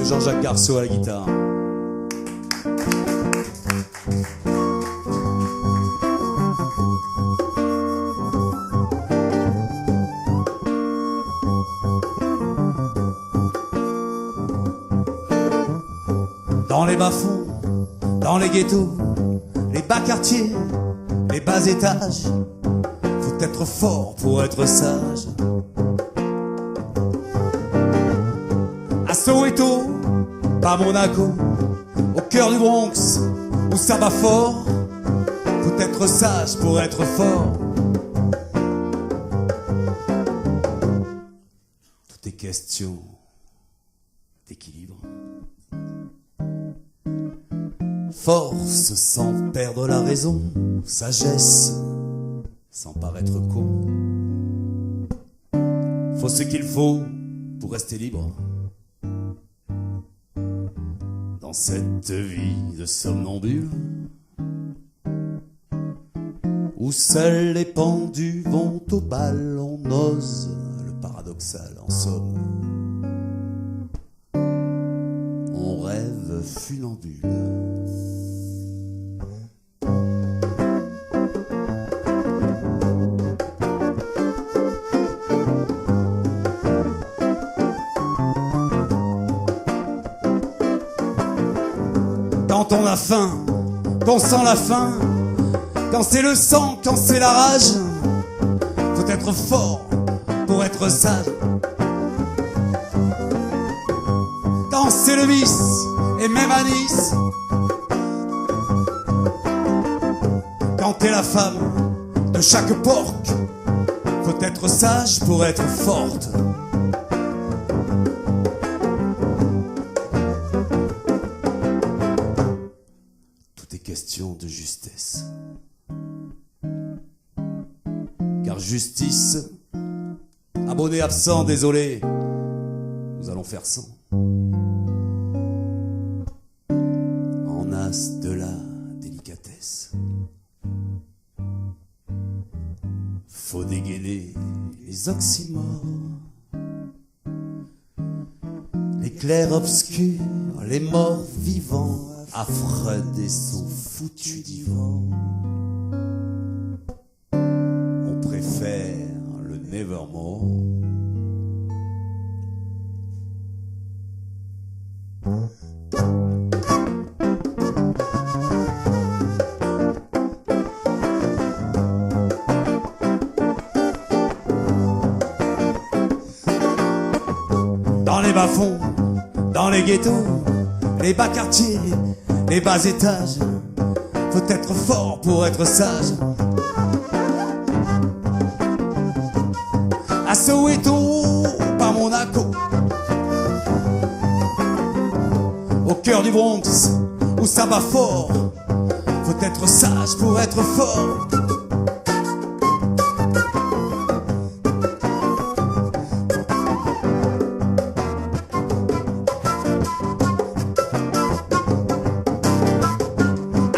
Jean-Jacques Garceau à la guitare. Dans les bas-fonds, dans les ghettos, les bas quartiers, les bas étages, faut être fort pour être sage. À Soweto, pas Monaco, au cœur du Bronx, où ça bat fort, faut être sage pour être fort. Tout est question d'équilibre. Force sans perdre la raison, sagesse sans paraître con. Faut ce qu'il faut pour rester libre dans cette vie de somnambule où seuls les pendus vont au bal. On ose le paradoxal en somme. On rêve funambule. Quand on a faim, qu'on sent la faim, quand c'est le sang, quand c'est la rage, faut être fort pour être sage. Quand c'est le vice, et même à Nice, quand t'es la femme de chaque porc, faut être sage pour être forte. Question de justesse. Car justice, abonné absent, désolé, nous allons faire sans. En as de la délicatesse, faut dégainer les oxymores, les clairs obscurs, les morts vivants, affreux des son foutu divan. On préfère le nevermore. Dans les bas-fonds, dans les ghettos, les bas quartiers, les bas étages, faut être fort pour être sage. À Soweto, pas Monaco, au cœur du Bronx, où ça bat fort, faut être sage pour être fort.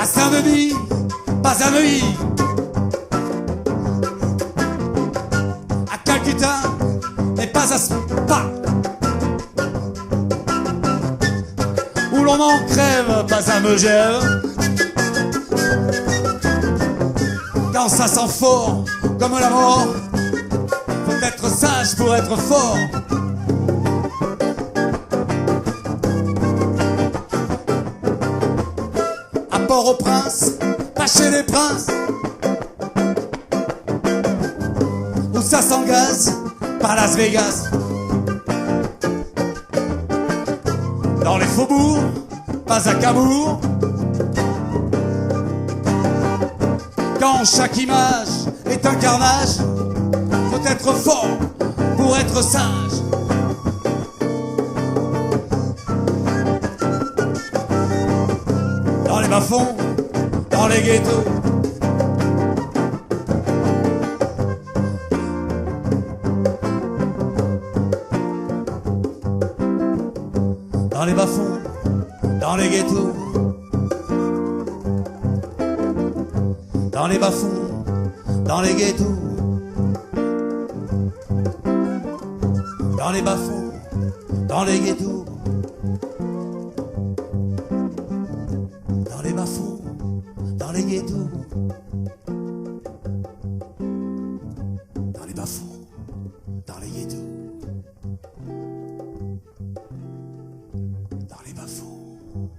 Saint-Denis, pas à Neuilly, à Calcutta, mais pas à Spa, où l'on en crève, pas à Megève. Quand ça sent fort, comme la mort, faut être sage pour être fort. Port-au-Prince, pas chez les princes, où ça s'engaze, pas Las Vegas. Dans les faubourgs, pas à Cabourg. Quand chaque image est un carnage, faut être fort pour être sage. Dans les bas-fonds, dans les ghettos, dans les bas-fonds, dans les ghettos, dans les bas-fonds, dans les ghettos, dans les bas-fonds, dans les ghettos. les bas-fonds, dans les ghettos, dans les bas-fonds, dans les ghettos, dans les bas-fonds.